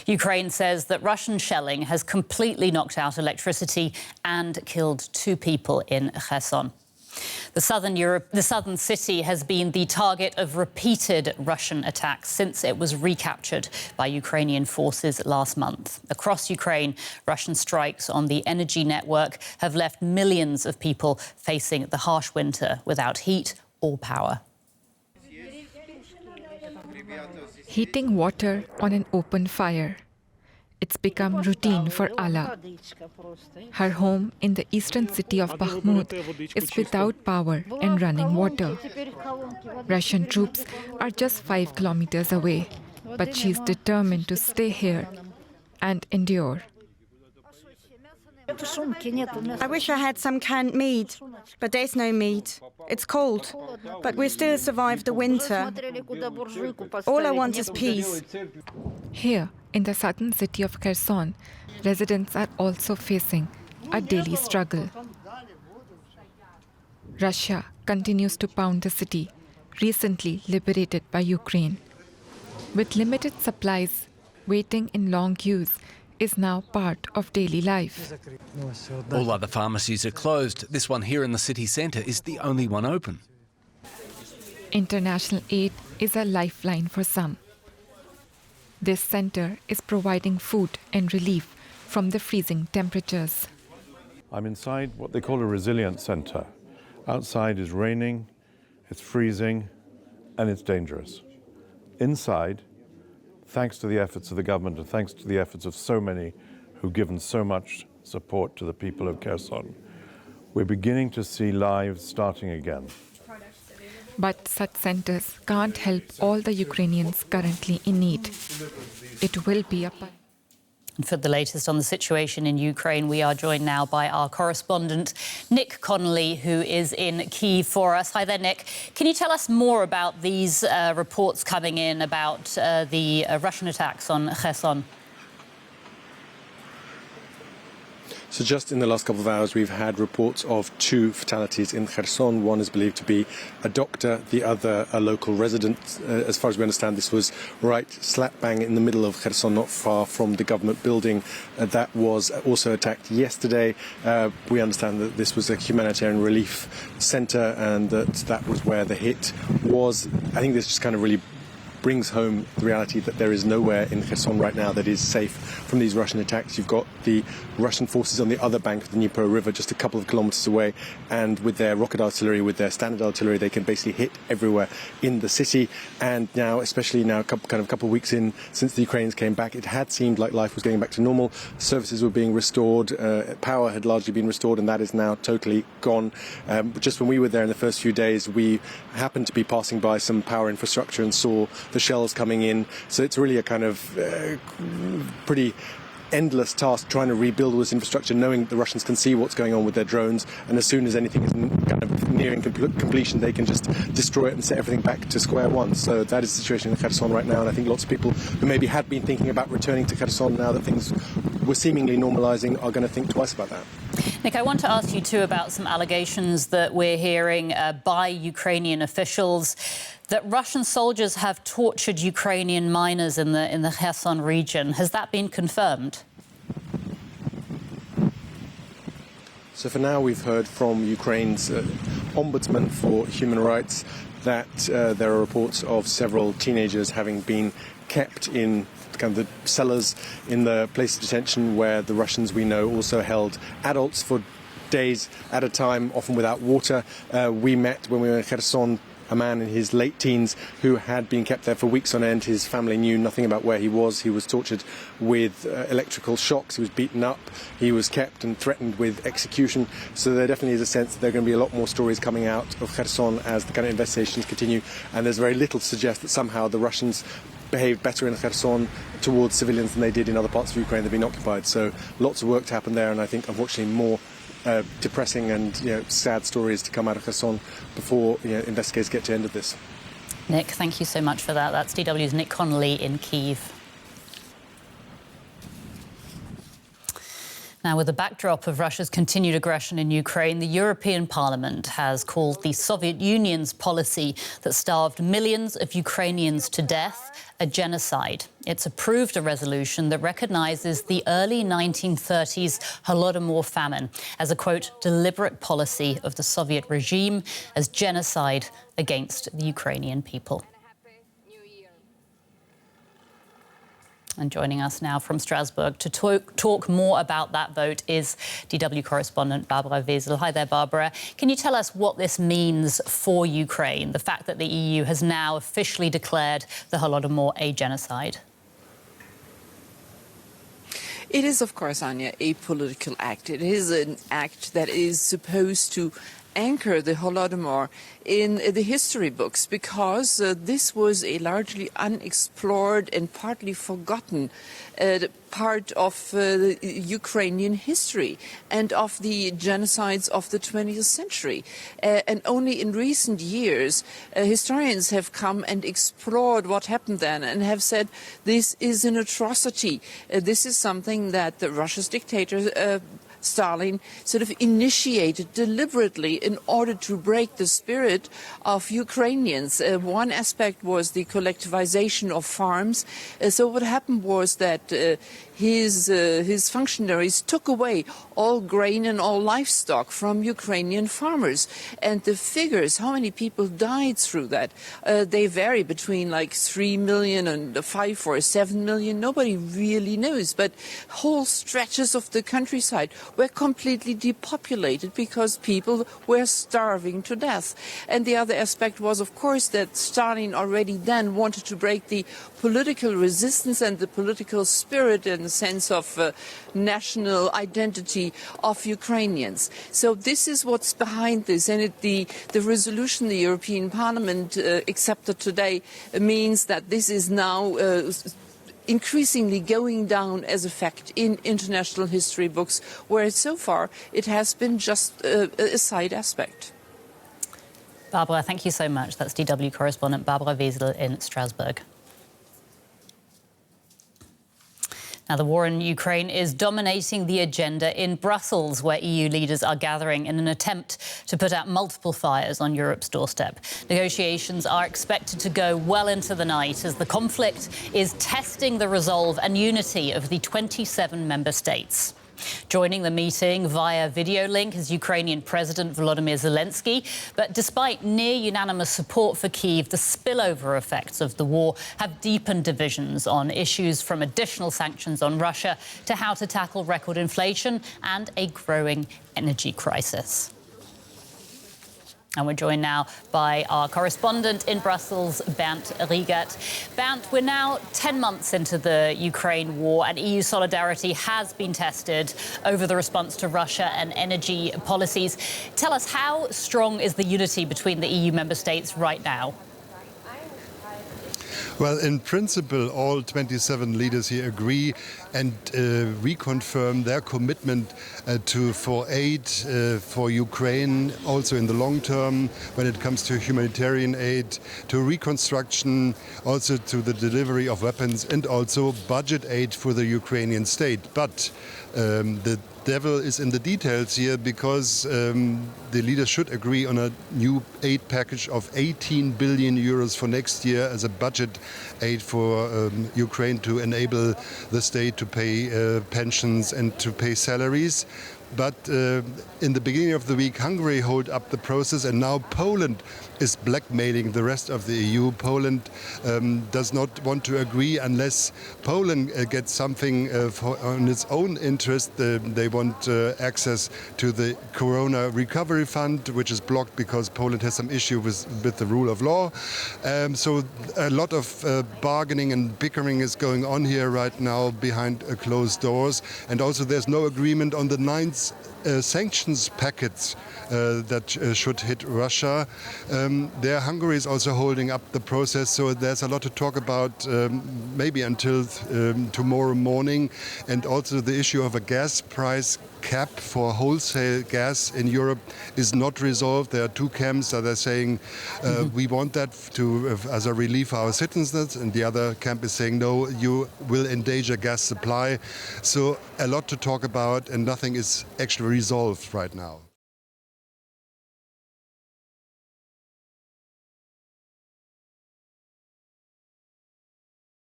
Ukraine says that Russian shelling has completely knocked out electricity and killed 2 people in Kherson. The southern city has been the target of repeated Russian attacks since it was recaptured by Ukrainian forces last month. Across Ukraine, Russian strikes on the energy network have left millions of people facing the harsh winter without heat or power. Heating water on an open fire. It's become routine for Alla. Her home in the eastern city of Bakhmut is without power and running water. Russian troops are just 5 kilometers away, but she's determined to stay here and endure. I wish I had some canned meat, but there's no meat. It's cold, but we still survive the winter. All I want is peace. Here, in the southern city of Kherson, residents are also facing a daily struggle. Russia continues to pound the city, recently liberated by Ukraine. With limited supplies, waiting in long queues is now part of daily life. All other pharmacies are closed. This one here in the city centre is the only one open. International aid is a lifeline for some. This centre is providing food and relief from the freezing temperatures. I'm inside what they call a resilience centre. Outside is raining, it's freezing, and it's dangerous. Inside, thanks to the efforts of the government and thanks to the efforts of so many who've given so much support to the people of Kherson, we're beginning to see lives starting again. But such centres can't help all the Ukrainians currently in need. It will be a... For the latest on the situation in Ukraine, we are joined now by our correspondent, Nick Connolly, who is in Kyiv for us. Hi there, Nick. Can you tell us more about these reports coming in about the Russian attacks on Kherson? So just in the last couple of hours, we've had reports of 2 fatalities in Kherson. One is believed to be a doctor, the other a local resident. As far as we understand, this was right slap bang in the middle of Kherson, not far from the government building that was also attacked yesterday. We understand that this was a humanitarian relief centre and that was where the hit was. I think this just kind of really brings home the reality that there is nowhere in Kherson right now that is safe from these Russian attacks. You've got the Russian forces on the other bank of the Dnieper River, just a couple of kilometers away, and with their rocket artillery, with their standard artillery, they can basically hit everywhere in the city. And now, especially now, a couple of weeks in since the Ukrainians came back, it had seemed like life was getting back to normal. Services were being restored, power had largely been restored, and that is now totally gone. Just when we were there in the first few days, we happened to be passing by some power infrastructure and saw the shells coming in. So it's really a kind of pretty endless task trying to rebuild all this infrastructure, knowing the Russians can see what's going on with their drones, and as soon as anything is kind of nearing completion, they can just destroy it and set everything back to square one. So that is the situation in Kherson right now, and I think lots of people who maybe had been thinking about returning to Kherson now that things were seemingly normalising are going to think twice about that. Nick, I want to ask you too about some allegations that we're hearing by Ukrainian officials that Russian soldiers have tortured Ukrainian miners in the Kherson region. Has that been confirmed? So for now, we've heard from Ukraine's ombudsman for human rights that there are reports of several teenagers having been kept in kind of the cellars in the place of detention where the Russians, we know, also held adults for days at a time, often without water. We met when we were in Kherson a man in his late teens who had been kept there for weeks on end. His family knew nothing about where he was. He was tortured with electrical shocks. He was beaten up. He was kept and threatened with execution. So there definitely is a sense that there are going to be a lot more stories coming out of Kherson as the kind of investigations continue. And there's very little to suggest that somehow the Russians behaved better in Kherson towards civilians than they did in other parts of Ukraine that have been occupied. So lots of work to happen there, and I think unfortunately more depressing and sad stories to come out of Kherson before investigators get to the end of this. Nick, thank you so much for that. That's DW's Nick Connolly in Kyiv. Now, with the backdrop of Russia's continued aggression in Ukraine, the European Parliament has called the Soviet Union's policy that starved millions of Ukrainians to death a genocide. It's approved a resolution that recognises the early 1930s Holodomor famine as a, quote, deliberate policy of the Soviet regime as genocide against the Ukrainian people. And joining us now from Strasbourg to talk more about that vote is DW correspondent Barbara Wesel. Hi there, Barbara. Can you tell us what this means for Ukraine, the fact that the EU has now officially declared the Holodomor a genocide? It is, of course, Anya, a political act. It is an act that is supposed to anchor the Holodomor in the history books, because this was a largely unexplored and partly forgotten part of Ukrainian history and of the genocides of the 20th century. And only in recent years, historians have come and explored what happened then and have said this is an atrocity. This is something that the Russia's dictator Stalin sort of initiated deliberately in order to break the spirit of Ukrainians. One aspect was the collectivization of farms. So what happened was that his functionaries took away all grain and all livestock from Ukrainian farmers. And the figures, how many people died through that, they vary between like 3 million and 5 or 7 million. Nobody really knows. But whole stretches of the countryside were completely depopulated because people were starving to death. And the other aspect was, of course, that Stalin already then wanted to break the political resistance and the political spirit and the sense of national identity of Ukrainians. So this is what's behind this. And the resolution the European Parliament accepted today means that this is now increasingly going down as a fact in international history books, whereas so far it has been just a side aspect. Barbara, thank you so much. That's DW correspondent Barbara Wesel in Strasbourg. Now, the war in Ukraine is dominating the agenda in Brussels, where EU leaders are gathering in an attempt to put out multiple fires on Europe's doorstep. Negotiations are expected to go well into the night as the conflict is testing the resolve and unity of the 27 member states. Joining the meeting via video link is Ukrainian President Volodymyr Zelensky. But despite near-unanimous support for Kyiv, the spillover effects of the war have deepened divisions on issues from additional sanctions on Russia to how to tackle record inflation and a growing energy crisis. And we're joined now by our correspondent in Brussels, Bernd Riegert. Bernd, we're now 10 months into the Ukraine war, and EU solidarity has been tested over the response to Russia and energy policies. Tell us, how strong is the unity between the EU member states right now? Well, in principle, all 27 leaders here agree and reconfirm their commitment for aid for Ukraine, also in the long term, when it comes to humanitarian aid, to reconstruction, also to the delivery of weapons, and also budget aid for the Ukrainian state. But the devil is in the details here, because the leaders should agree on a new aid package of 18 billion euros for next year as a budget aid for Ukraine to enable the state to pay pensions and to pay salaries. But in the beginning of the week, Hungary held up the process, and now Poland is blackmailing the rest of the EU. Poland does not want to agree unless Poland gets something on its own interest. They want access to the Corona Recovery Fund, which is blocked because Poland has some issue with the rule of law. So a lot of bargaining and bickering is going on here right now behind closed doors. And also there's no agreement on the 9th sanctions packets that should hit Russia. There, Hungary is also holding up the process, so there's a lot to talk about maybe until tomorrow morning. And also the issue of a gas price cap for wholesale gas in Europe is not resolved. There are two camps that are saying we want that to as a relief for our citizens, and the other camp is saying no, you will endanger gas supply. So a lot to talk about, and nothing is actually resolved right now.